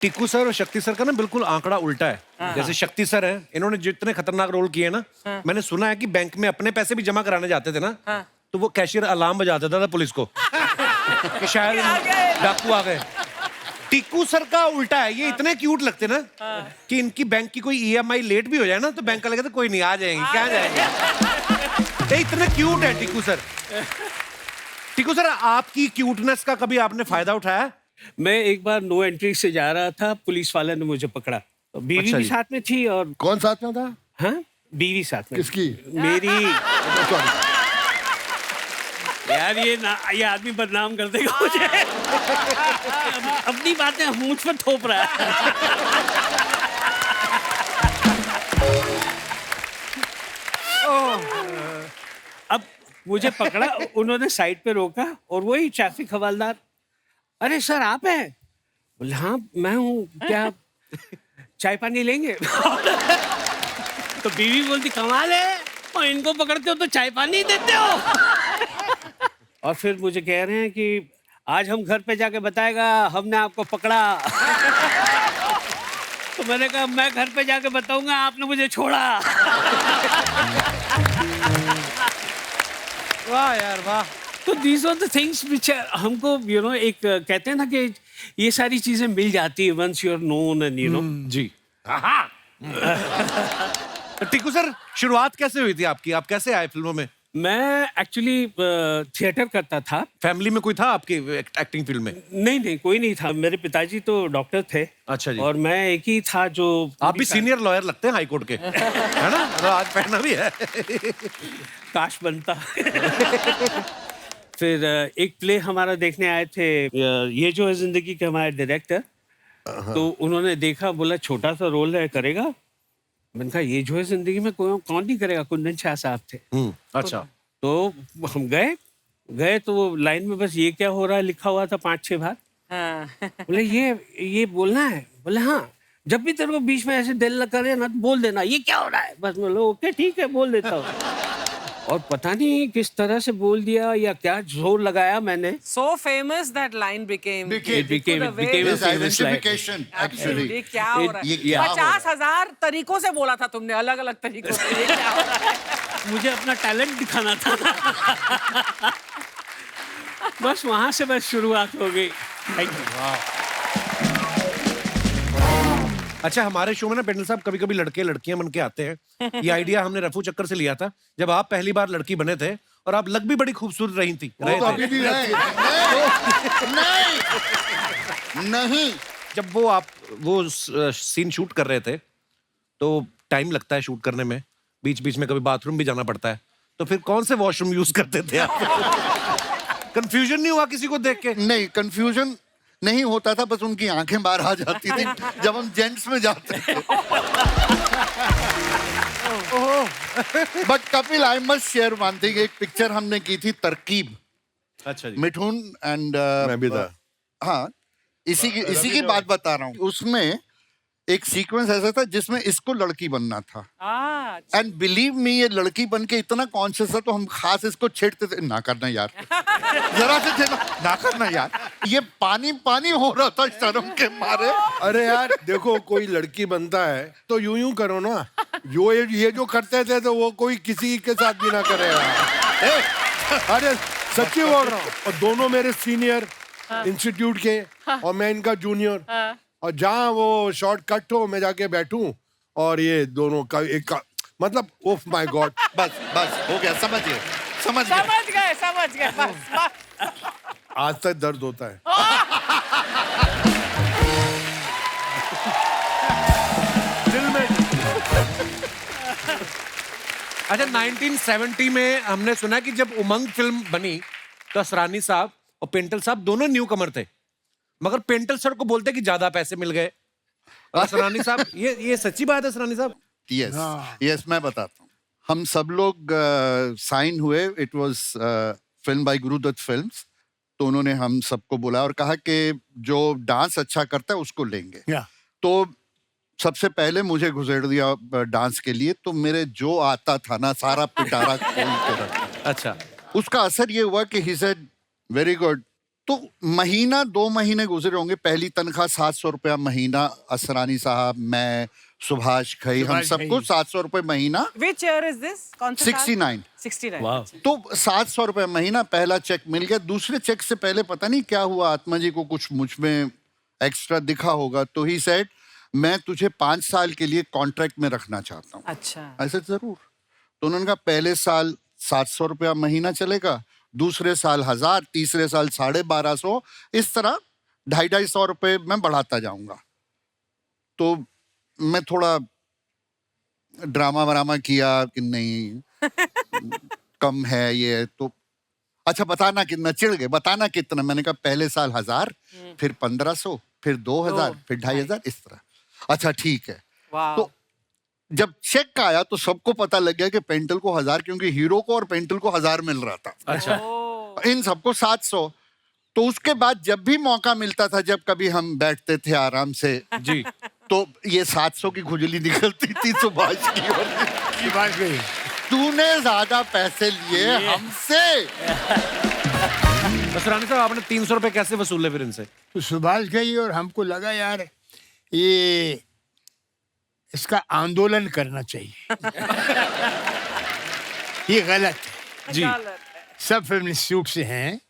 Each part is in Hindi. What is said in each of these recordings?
टीकू सर और शक्ति सर का ना बिल्कुल आंकड़ा उल्टा है। जैसे शक्ति सर हैं, इन्होंने जितने खतरनाक रोल किए ना, मैंने सुना है कि बैंक में अपने पैसे भी जमा कराने जाते थे ना, तो वो कैशियर अलार्म बजा देता था पुलिस को कि शायद डाकू आ गए। टीकू सर का उल्टा है, ये इतने क्यूट लगते ना कि इनकी बैंक की कोई ईएमआई लेट भी हो जाए ना तो बैंक का लगे तो कोई नहीं, आ जाएंगे, क्या जाएंगे। इतने क्यूट है टीकू सर। टीकू सर, आपकी क्यूटनेस का कभी आपने फायदा उठाया? मैं एक बार नो एंट्री से जा रहा था, पुलिस वाले ने मुझे पकड़ा। तो बीवी अच्छा भी जी। साथ में थी और कौन साथ में था? हाँ, बीवी साथ में। किसकी? मेरी। यार ये आदमी बदनाम कर देगा मुझे। अपनी बातें मुझ पर थोप रहा है। अब मुझे पकड़ा, उन्होंने साइड पे रोका और वही ट्रैफिक हवलदार, अरे सर आप हैं? बोले हाँ मैं हूँ, क्या चाय पानी लेंगे? तो बीवी बोलती कमाल है, और इनको पकड़ते हो तो चाय पानी देते हो। और फिर मुझे कह रहे हैं कि आज हम घर पे जाके बताएगा हमने आपको पकड़ा। तो मैंने कहा मैं घर पे जाके बताऊंगा आपने मुझे छोड़ा। वाह यार वाह। तो these are the things which हमको एक कहते हैं ना कि ये सारी चीजें मिल जाती है once you are known and जी। टीकू सर, शुरुआत कैसे हुई थी आपकी? आप कैसे आए फिल्मों में? मैं एक्चुअली थिएटर करता था। फैमिली में कोई था आपकी एक्टिंग फील्ड में? नहीं कोई नहीं था, मेरे पिताजी तो डॉक्टर थे। अच्छा जी। और मैं एक ही था जो। आप भी सीनियर लॉयर लगते हैं हाई कोर्ट के, है ना? तो आज पहना भी है। काश बनता। फिर एक प्ले हमारा देखने आए थे, ये जो है जिंदगी के हमारे डायरेक्टर। तो उन्होंने देखा, बोला छोटा सा रोल है, करेगा? मैंने कहा ये जो है जिंदगी में कौन नहीं करेगा, कुंदन शाह साहब थे। अच्छा। तो हम गए तो वो लाइन में बस ये क्या हो रहा है लिखा हुआ था 5-6 बार। बोले ये बोलना है? बोले हाँ, जब भी तेरे को बीच में ऐसे दिल करे ना तो बोल देना ये क्या हो रहा है। बस बोलो ओके ठीक है, बोल देता हूँ। और पता नहीं किस तरह से बोल दिया या क्या जोर लगाया मैंने। So famous that line became. It became a His famous line. identification actually. ये क्या हो रहा ये है? क्या हो रहा है? 50,000 तरीकों से बोला था तुमने, अलग अलग तरीकों से। ये क्या हो रहा है? मुझे अपना टैलेंट दिखाना था। बस वहां से बस शुरुआत हो गई। Thank you. अच्छा, हमारे शो में ना पेंडल साहब कभी कभी लड़के लड़कियां बन के आते हैं। ये आइडिया हमने रफू चक्कर से लिया था जब आप पहली बार लड़की बने थे, और आप लग भी बड़ी खूबसूरत रही थी। वो तो अभी भी रहे। नहीं। जब वो सीन शूट कर रहे थे तो टाइम लगता है शूट करने में, बीच बीच में कभी बाथरूम भी जाना पड़ता है, तो फिर कौन से वॉशरूम यूज करते थे आप? कंफ्यूजन नहीं हुआ किसी को देख के? नहीं, कंफ्यूजन नहीं होता था, बस उनकी आंखें बाहर आ जाती थी जब हम जेंट्स में जाते थे। But Kapil, I must share one thing. एक पिक्चर हमने की थी तरकीब, अच्छा जी। मिठुन एंड मैं भी था। हाँ, इसी की बात बता रहा हूँ। उसमें एक सीक्वेंस ऐसा था जिसमें इसको लड़की बनना था। एंड बिलीव मी, ये लड़की बन के इतना कॉन्शियस था तो हम खास इसको छेड़ते थे, ना करना यार, जरा से छेड़ना, ना करना यार। ये पानी पानी हो रहा था शर्म के मारे। अरे यार देखो, कोई लड़की बनता है तो यूं करो ना, ये जो करते थे तो वो कोई किसी के साथ भी ना करेगा। अरे सच्ची बोल रहा हूँ। और दोनों मेरे सीनियर इंस्टीट्यूट के और मैं इनका जूनियर, और जहाँ वो शॉर्ट कट हो मैं जाके बैठूं और ये दोनों का एक मतलब ओह माय गॉड। बस हो गया, समझ गए। समझ गए बस। आज तक दर्द होता है। दिल में। अच्छा, 1970 में हमने सुना कि जब उमंग फिल्म बनी तो असरानी साहब और पेंटल साहब दोनों न्यू कमर थे, मगर पेंटल सर को बोलते कि ज्यादा पैसे मिल गए। और असरानी साहब, ये सच्ची बात है असरानी साहब? यस, मैं बताता हूँ। हम सब लोग साइन हुए, it was film by Guru Dutt films. तो उन्होंने हम सबको बुलाया और कहा कि जो डांस अच्छा करता है उसको लेंगे। तो सबसे पहले मुझे घुसेड़ दिया डांस के लिए, तो मेरे जो आता था ना सारा पिटारा खोल के रखा। अच्छा। उसका असर ये हुआ कि ही सेड वेरी गुड। तो महीना 2 महीने गुजरे होंगे, पहली तनख्वाह 700 रुपया महीना, असरानी साहब, मैं, सुभाष घई, हम सुभाष सबको घई। 700 रुपए महीना। Which year is this? कौन सा साल? 69। 69। वाह। तो 700 रुपए महीना पहला चेक मिल गया। दूसरे चेक से पहले पता नहीं क्या हुआ, आत्मा जी को कुछ मुझ में एक्स्ट्रा दिखा होगा, तो ही सेड मैं तुझे 5 साल के लिए कॉन्ट्रैक्ट में रखना चाहता हूँ। अच्छा। ऐसे जरूर। तो उन्होंने कहा पहले साल 700 रुपया महीना चलेगा, दूसरे साल 1000, तीसरे साल 1250, इस तरह 250 रुपए मैं बढ़ाता जाऊंगा। तो मैं थोड़ा ड्रामा वरामा किया कि नहीं कम है ये, तो अच्छा बताना कितना, चिढ़ गए, बताना कितना। मैंने कहा पहले साल 1000, फिर 1500, फिर 2000, फिर 2500, इस तरह। अच्छा ठीक है। वाह। तो जब चेक आया तो सबको पता लग गया कि पेंटल को 1000, क्योंकि हीरो को और पेंटल को 1000 मिल रहा था, अच्छा। इन सबको 700। तो उसके बाद जब भी मौका मिलता था, जब कभी हम बैठते थे आराम से, जी। तो ये 700 की खुजली निकलती थी सुभाष की, और सुभाष घई, तूने ज्यादा पैसे लिए हमसे। बस रानी साहब, आपने 300 रुपए कैसे वसूले फिर इनसे? तो सुभाष गई और हमको लगा यार ये इसका आंदोलन करना चाहिए। ये गलत है, जी। सब फिल्म इंस्टीट्यूट से हैं,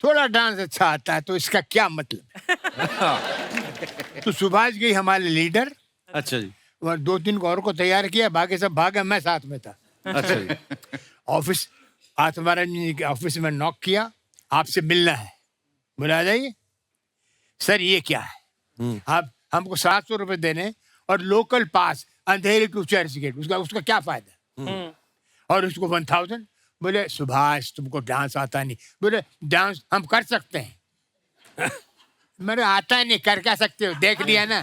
थोड़ा डांस अच्छा आता है तो इसका क्या मतलब है? तो सुभाष गई हमारे लीडर, अच्छा जी। और 2-3 को और को तैयार किया, बाकी सब भागे, मैं साथ में था। अच्छा जी। ऑफिस, आत्माराम जी के ऑफिस में नॉक किया, आपसे मिलना है, बुला जाइए। सर ये क्या है, आप हमको 700 रुपए देने और local pass Andheri to Churchgate, उसका क्या फायदा? और उसको 1000। बोले सुभाष तुमको डांस आता नहीं। बोले डांस हम कर सकते हैं। मेरे आता नहीं, कर क्या सकते हो, देख लिया ना।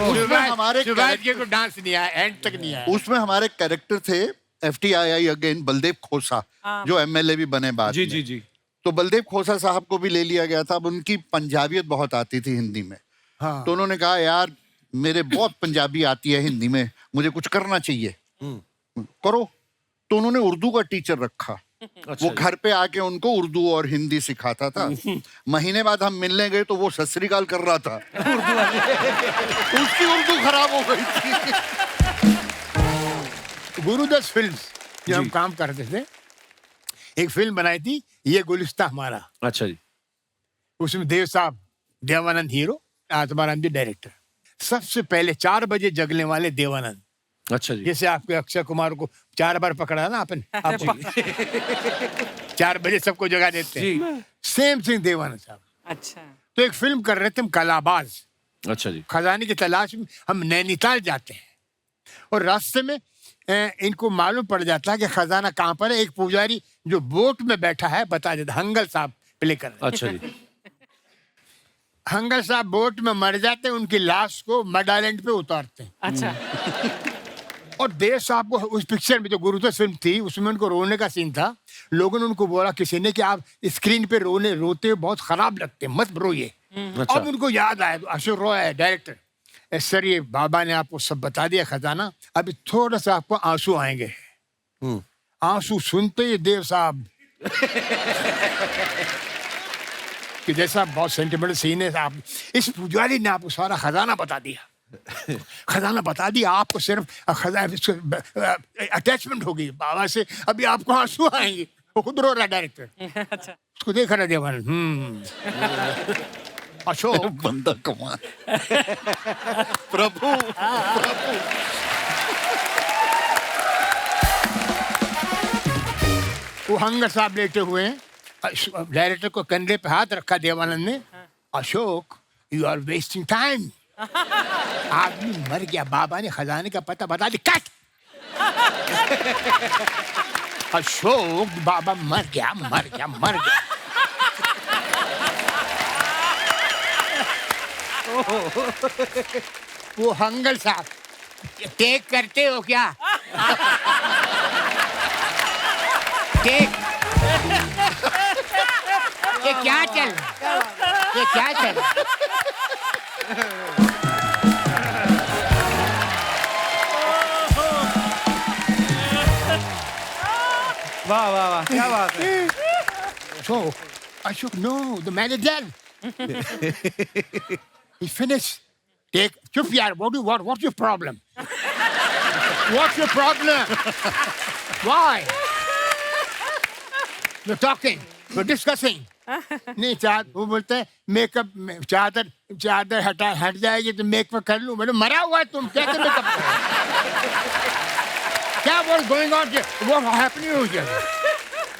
उसमें हमारे सुभाष जी को डांस नहीं आया, एंड तक नहीं आया। उसमें हमारे कैरेक्टर थे FTII अगेन बलदेव खोसा, जो MLA भी बने बाद जी में। जी जी। तो बलदेव खोसा साहब को भी ले लिया गया था। अब उनकी पंजाबियत बहुत आती थी हिंदी में, हाँ। तो उन्होंने कहा यार मेरे बहुत पंजाबी आती है हिंदी में, मुझे कुछ करना चाहिए, करो। तो उन्होंने उर्दू का टीचर रखा। अच्छा वो घर पे आके उनको उर्दू और हिंदी सिखाता था। महीने बाद हम मिलने गए तो वो सत श्री अकाल कर रहा था। उसकी उर्दू खराब हो गई थी। गुरुदत्त फिल्म्स जो हम काम करते थे, एक फिल्म बनाई थी ये गुलिस्ता हमारा, अच्छा जी। उसमें देव साहब, देवानंद हीरो, आत्माराम जी डायरेक्टर। सबसे पहले 4 बजे जगने वाले देवानंद, अच्छा जी। जैसे आपके अक्षय कुमार को 4 बार पकड़ा ना आपने, आप 4 बजे सबको जगा देते हैं, सेम थिंग देवानंद साहब। अच्छा। तो एक फिल्म कर रहे थे हम, कलाबाज, अच्छा जी। खजाने की तलाश में। हम नैनीताल जाते हैं और रास्ते में इनको मालूम पड़ जाता है कि खजाना कहाँ पर है। एक पुजारी जो बोट में बैठा है बता देता, हंगल साहब प्ले कर रहे हैं। अच्छा जी। हंगल साहब बोट में मर जाते हैं, उनकी लाश को मड आइलैंड पे उतारते हैं। अच्छा। और देव साहब को उस पिक्चर में, जो गुरुदत्त फिल्म थी, उसमें उनको रोने का सीन था। लोगों ने उनको बोला किसी ने कि आप स्क्रीन पे रोते हुए बहुत खराब लगते हैं, मत रोइए। अच्छा। अब उनको याद आया, तो अशोक रॉय है डायरेक्टर, सर ये बाबा ने आपको सब बता दिया खजाना, अभी थोड़ा सा आपको आंसू आएंगे। आंसू सुनते ही देव साहब कि जैसा बहुत सेंटिमेंटल सीन है साहब, इस पुजारी ने आपको सारा खजाना बता दिया। खजाना बता दिया आपको, सिर्फ अटैचमेंट होगी बाबा से, अभी आपको आंसू आएंगे। वो खुद रो रहा डायरेक्टर। अच्छा। उसको देख रहा देवानंद, अशोक बंदा कमाल। प्रभु वो हंगर साहब लेटे हुए हैं, डायरेक्टर को कंधे पे हाथ रखा देवानंद ने। Ashok you are wasting time. आदमी मर गया, बाबा ने खजाने का पता बता दिया, कट। अशोक बाबा मर गया, मर गया, मर गया। वो हंगल साहब, टेक करते हो क्या? टेक। ये क्या चल, ये क्या चल? वाह वाह वाह, क्या बात है। So Ashok, no, the man is dead. He finished. Take, chup yaar, what's your problem? What's your problem? Why? We're talking, we're discussing. नहीं चाहत वो बोलते हैं मेकअप चादर हट जाएगी तो मेकअप कर लूं। मैंने मरा हुआ है तुम कैसे मेकअप क्या what going on what happening here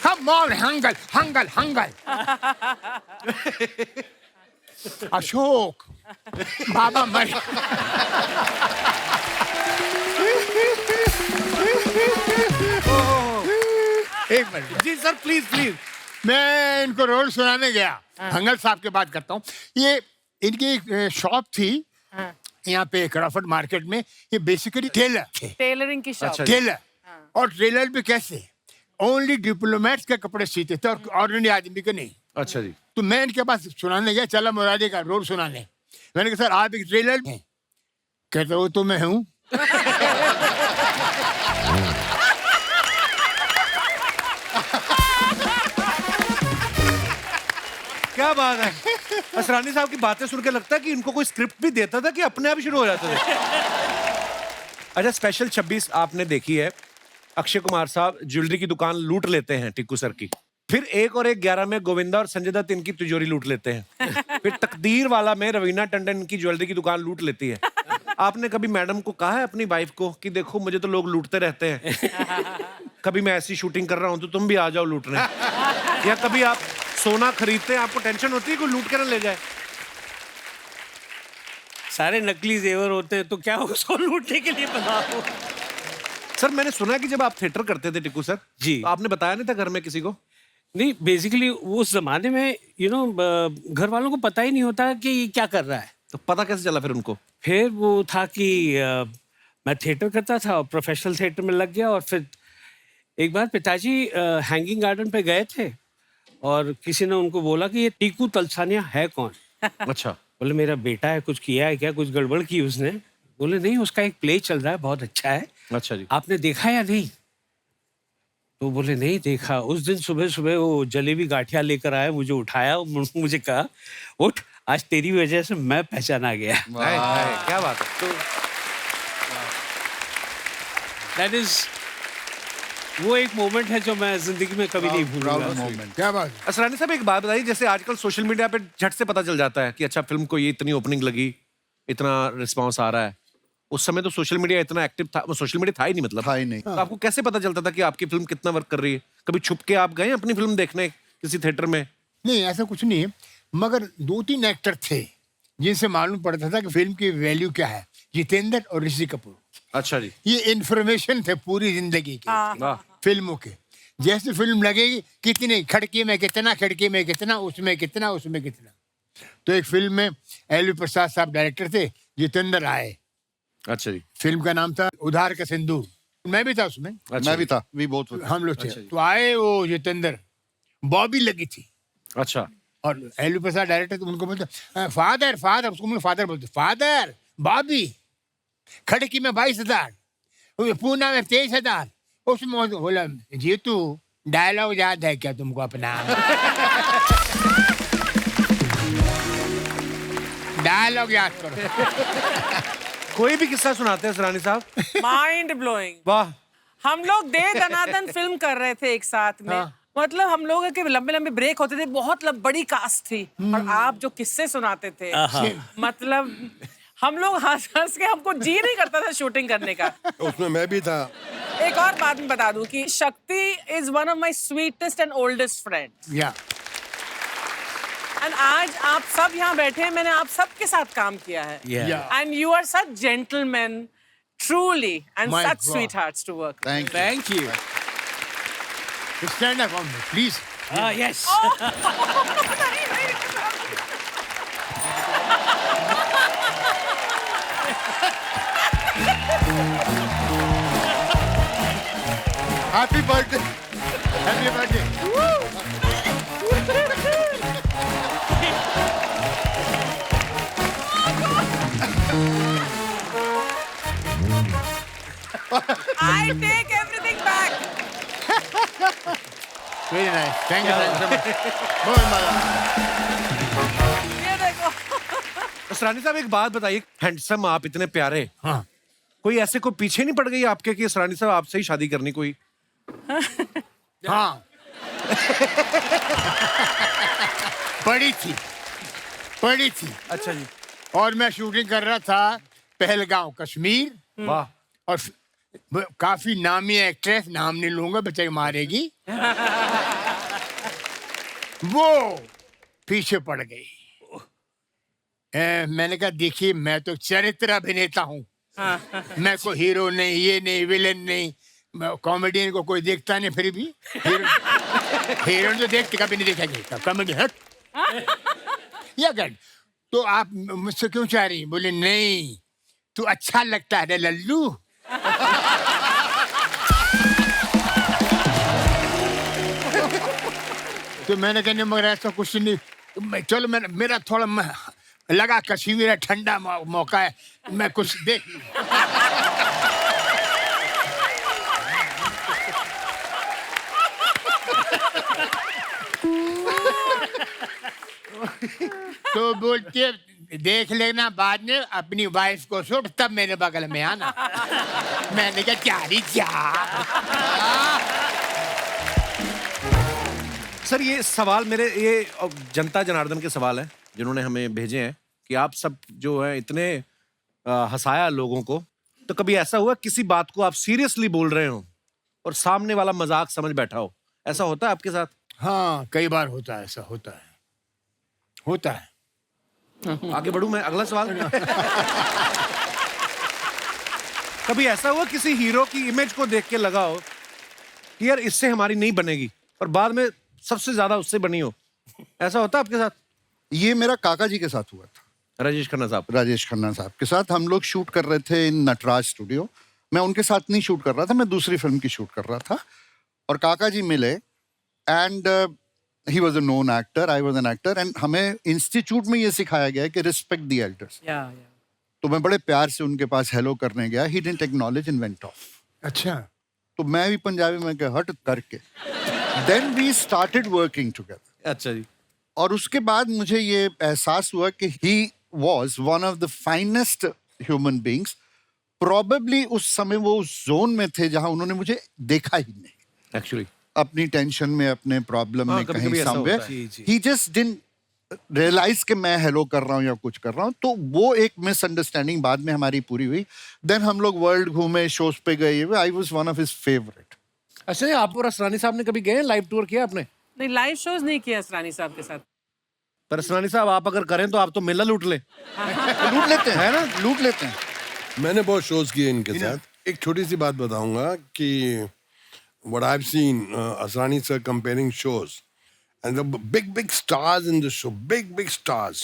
come on Hangal Ashok बाबा मर एक मिनट जी सर, प्लीज प्लीज। मैं इनको रोल सुनाने गया। हंगल साहब की बात करता हूँ। ये इनकी एक शॉप थी यहाँ पे क्रॉफर्ड मार्केट में। ये बेसिकली टेलर थे। टेलरिंग की शॉप। टेलर और टेलर भी कैसे ओनली डिप्लोमेट्स के कपड़े सीते थे और ऑर्डिनरी आदमी के नहीं। अच्छा जी। तो मैं इनके पास सुनाने गया, चला मुरादी का रोल सुनाने। मैंने कहा सर आप एक टेलर हैं? कहते वो तो मैं हूँ। क्या बात है। असरानी साहब की बातें सुन के लगता है कि इनको कोई स्क्रिप्ट भी देता था कि अपने आप ही शुरू हो जाते थे। अच्छा, स्पेशल 26 आपने देखी है। अक्षय कुमार साहब ज्वेलरी की दुकान लूट लेते हैं टिक्कू सर की। फिर 1 और 1 11 में गोविंदा और संजय दत्त इनकी तिजोरी लूट लेते हैं। फिर तकदीर वाला में रवीना टंडन इनकी ज्वेलरी की दुकान लूट लेती है। आपने कभी मैडम को कहा है अपनी वाइफ को कि देखो मुझे तो लोग लूटते रहते हैं, कभी मैं ऐसी शूटिंग कर रहा हूं तो तुम भी आ जाओ लूटने? या कभी आप सोना खरीदते हैं, आपको टेंशन होती है कोई लूट के ना ले जाए? सारे नकली जेवर होते हैं तो क्या उसको लूटने के लिए बनाओ। सर मैंने सुना है कि जब आप थिएटर करते थे टिक्कू सर जी। तो आपने बताया नहीं था घर में किसी को? नहीं, बेसिकली उस जमाने में घर वालों को पता ही नहीं होता कि ये क्या कर रहा है। तो पता कैसे चला फिर उनको? फिर वो था कि मैं थिएटर करता था और प्रोफेशनल थिएटर में लग गया। और फिर एक बार पिताजी हैंगिंग गार्डन पे गए थे और किसी ने उनको बोला कि ये टीकू तलसानिया है कौन? अच्छा। बोले मेरा बेटा है, कुछ किया है क्या, कुछ गड़बड़ की उसने? बोले नहीं, उसका एक प्ले चल रहा है, बहुत अच्छा है, अच्छा जी। आपने देखा या नहीं? तो बोले नहीं देखा। उस दिन सुबह सुबह वो जलेबी गाठिया लेकर आए, मुझे उठाया, मुझे कहा उठ, आज तेरी वजह से मैं पहचाना गया। हाय, हाय, क्या बात है। तो दैट इज वो एक मोमेंट है जो मैं जिंदगी में कभी नहीं भूलूंगा। क्या बात असरानी साहब एक बात बताइए, जैसे आजकल सोशल मीडिया पे झट से पता चल जाता है कि अच्छा फिल्म को ये इतनी ओपनिंग लगी, इतना रिस्पांस आ रहा है। उस समय तो सोशल मीडिया इतना एक्टिव था, सोशल मीडिया था ही नहीं, मतलब था ही नहीं। तो आपको कैसे पता चलता था कि आपकी फिल्म कितना वर्क कर रही है? कभी छुप के आप गए अपनी फिल्म देखने किसी थिएटर में? नहीं, ऐसा कुछ नहीं है, मगर 2-3 एक्टर थे जिनसे मालूम पड़ता था कि फिल्म की वैल्यू क्या है। जितेंद्र और ऋषि कपूर। अच्छा जी। ये इन्फॉर्मेशन थे पूरी जिंदगी की वाह। फिल्मों के। जैसे फिल्म लगेगी, कितनी खिड़की में कितना, खिड़की में कितना, उसमें कितना, उसमें कितना। तो एक फिल्म में एलवी प्रसाद साहब डायरेक्टर थे, जितेंद्र आए। अच्छा जी। फिल्म का नाम था उधार का सिंदूर, मैं भी था उसमें। अच्छा मैं भी था, भी बहुत हम लोग थे। तो आए वो जितेंद्र, बॉबी लगी थी अच्छा। और एलवी प्रसाद डायरेक्टर, तो उनको बोलते फादर फादर, उसको फादर बोलते, फादर बॉबी, खड़की में 22,000, पूना में 23,000, उसमें बोला जीतू डायलॉग याद है क्या तुमको अपना? डायलॉग याद करो। कोई भी किस्सा सुनाते हैं सरानी साहब। Mind blowing. वाह। हम लोग दे दनादन फिल्म कर रहे थे एक साथ में। मतलब हम लोगों के लंबे लंबे ब्रेक होते थे, बहुत बड़ी कास्ट थी, और आप जो किस्से सुनाते थे, मतलब हम लोग हंस हंस के, हमको जी नहीं करता था शूटिंग करने का। उसमें मैं भी था। एक और बात मैं बता दूं कि शक्ति is one of my sweetest and oldest friend. या एंड आज आप सब यहाँ बैठे हैं, मैंने आप सबके साथ काम किया है। And you are such gentleman, truly, and My such God. Sweet hearts to work. Thank you. Stand up on me please. Yes. Happy birthday. Happy birthday. I take everything back. Very nice, thank you so much, बहुत मजा आया। ये देखो असरानी साहब एक बात बताइए, हैंडसम आप इतने प्यारे, हाँ, कोई ऐसे कोई पीछे नहीं पड़ गई आपके कि असरानी साहब आपसे ही शादी करनी कोई? हाँ। पड़ी थी। अच्छा जी। और मैं शूटिंग कर रहा था पहलगांव, कश्मीर। वाह। और काफी नामी एक्ट्रेस, नाम नहीं लूंगा, बेचारी मारेगी। वो पीछे पड़ गई। मैंने कहा देखिए, मैं तो चरित्र अभिनेता हूँ, मैं कोई हीरो नहीं, ये नहीं, विलेन नहीं। कॉमेडियन को कोई देखता नहीं, फिर भी हीरो तो देखते, कभी नहीं देखा गया कॉमेडी। हट या गड, तो आप मुझसे क्यों चाह रही? बोले नहीं, तू अच्छा लगता है लल्लू। तो मैंने कहने मगर ऐसा कुछ नहीं, चलो मेरा थोड़ा लगा कश्मीर है, ठंडा मौका है, मैं कुछ देख लूं। तो बोलते देख लेना, बाद में अपनी वाइफ को छोड़, तब मेरे बगल में आना। मैंने कहा क्या सर ये सवाल मेरे, ये जनता जनार्दन के सवाल है जिन्होंने हमें भेजे हैं कि आप सब जो है इतने हंसाया लोगों को, तो कभी ऐसा हुआ किसी बात को आप सीरियसली बोल रहे हो और सामने वाला मजाक समझ बैठा हो? ऐसा होता है आपके साथ? हाँ, कई बार होता है, ऐसा होता है। आगे बढ़ूं मैं, अगला सवाल। कभी ऐसा हुआ किसी हीरो की इमेज को देख के लगा हो कि यार इससे हमारी नहीं बनेगी, और बाद में सबसे ज्यादा उससे बनी हो? ऐसा होता है आपके साथ? ये मेरा काका जी के साथ हुआ था, राजेश खन्ना साहब। राजेश खन्ना साहब के साथ हम लोग शूट कर रहे थे इन नटराज स्टूडियो। मैं उनके साथ नहीं शूट कर रहा था, मैं दूसरी फिल्म की शूट कर रहा था, और काका जी मिले and he was a known actor, I was an actor, and हमें इंस्टीट्यूट में ये सिखाया गया कि रिस्पेक्ट द एल्डर्स। तो मैं बड़े प्यार से उनके पास हेलो करने गया, he didn't acknowledge and went off. अच्छा, तो मैं भी पंजाबी में कहा हट करके, then we started working together. अच्छा जी। और उसके बाद मुझे ये एहसास हुआ कि he was one of the finest human beings. Probably उस समय वो उस जोन में थे जहां उन्होंने मुझे देखा ही नहीं, एक्चुअली अपनी टेंशन में, अपने प्रॉब्लम में, कभी-कभी कहीं ऐसा होता समवेयर है। जी, ही जस्ट डिडंट रियलाइज कि मैं हेलो कर रहा हूँ या कुछ कर रहा हूँ। तो वो एक मिसअंडरस्टैंडिंग बाद में हमारी पूरी हुई। देन हम लोग वर्ल्ड घूमे, शोज पे गए, I was one of his favourite. अच्छा जी, आप और असरानी साहब ने कभी गए, लाइव टूर किया आपने? नहीं, लाइव शोज नहीं किया असरानी साहब के साथ। पर असरानी साहब आप अगर करें तो आप तो मेला लूट ले। लूट लेते हैं, है ना, लूट लेते हैं। मैंने बहुत शोज किए इनके साथ। एक छोटी सी बात बताऊंगा कि what I've seen Asrani sir comparing shows and the big stars in the show, big stars.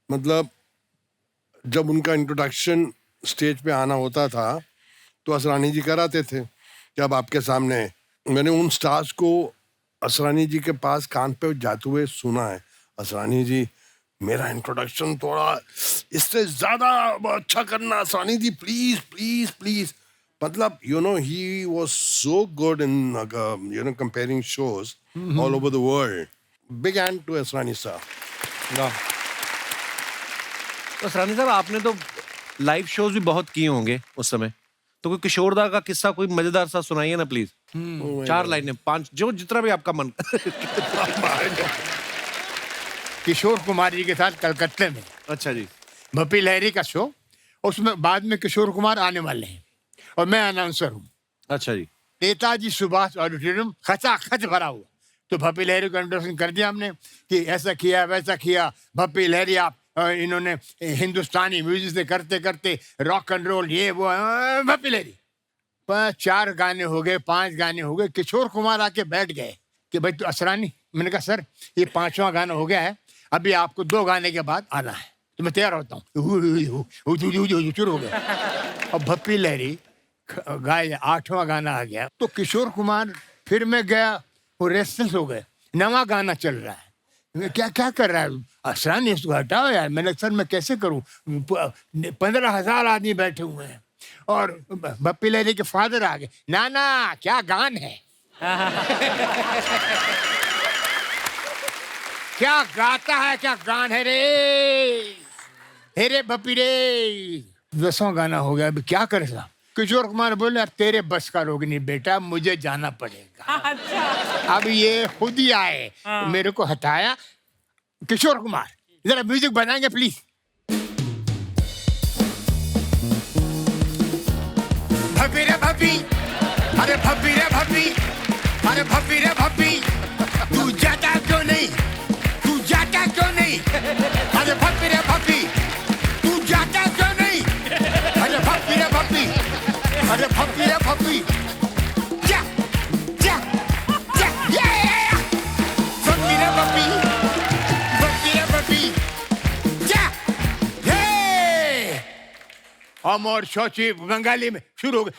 मतलब जब उनका इंट्रोडक्शन स्टेज पे आना होता था तो असरानी जी कराते थे कि अब आपके सामने। मैंने उन स्टार्स को असरानी जी के पास कान पे जाते हुए सुना है, असरानी जी मेरा इंट्रोडक्शन थोड़ा इससे ज्यादा अच्छा करना, असरानी जी प्लीज प्लीज प्लीज। मतलब he was so good in comparing shows all over the world. Big hand to Asrani sir. तो असरानी साहब आपने तो लाइव शोज भी बहुत किए होंगे उस समय, तो कोई किशोरदा का किस्सा कोई मजेदार सा सुनाइए ना प्लीज। 4 लाइनें, 5, जो जितना भी आपका मन। किशोर कुमार जी के साथ कलकत्ते में। अच्छा जी। भपी लहरी का शो, उसमें बाद में किशोर कुमार आने वाले हैं और मैं अनाउंसर हूँ। अच्छा जी। नेताजी सुभाष ऑडिटोरियम खचाखच भरा हुआ। तो भपी लहरी को इंट्रोडक्शन कर दिया हमने कि ऐसा किया वैसा किया। भपी लहरी आप इन्होंने हिंदुस्तानी म्यूजिक से करते करते रॉक एंड रोल, ये वो, भपी लहरी। 4 गाने हो गए, 5 गाने हो गए। किशोर कुमार आके बैठ गए कि भाई तो असरानी, मैंने कहा सर ये 5वां गाना हो गया है, अभी आपको 2 गाने के बाद आना है, तो मैं तैयार होता हूँ। शुरू हो गया। अब भपी लहरी गाय 8वां गाना आ गया तो किशोर कुमार, फिर मैं गया, वो रेस्टलेस हो गए। 9वां गाना चल रहा है, मैं क्या क्या कर रहा है असरानी, इसको हटाओ यार। मैंने सर मैं कैसे करूं, 15,000 आदमी बैठे हुए हैं। और भप्पी लहरी के फादर आ गए, ना क्या गान है। क्या गाता है, क्या गान है रे, हेरे बपी रे। 10वां गाना हो गया, अभी क्या करे साहब। किशोर कुमार बोले अब तेरे बस का रोग नहीं बेटा, मुझे जाना पड़ेगा। अच्छा। अब ये खुद ही आए, मेरे को हटाया। किशोर कुमार जरा म्यूजिक बनाएंगे प्लीज। भपी रे भपी, अरे भपी रे भपी, अरे भपी रे भपी, तू जाता क्यों नहीं, तू जाता क्यों नहीं, अरे भपी रे भपी, तू जाता क्यों नहीं, अरे भपी रे भपी, अरे भपी रे भपी, जा जा जा, ये भपी रे भपी, भपी रे भपी, जा, हे अमर शौची बंगाली में शुरू हो गए।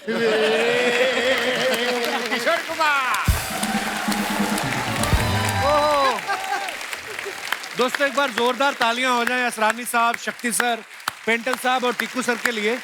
किशोर कुमार। दोस्तों एक बार जोरदार तालियां हो जाएं असरानी साहब, शक्ति सर, पेंटल साहब और टिक्कू सर के लिए।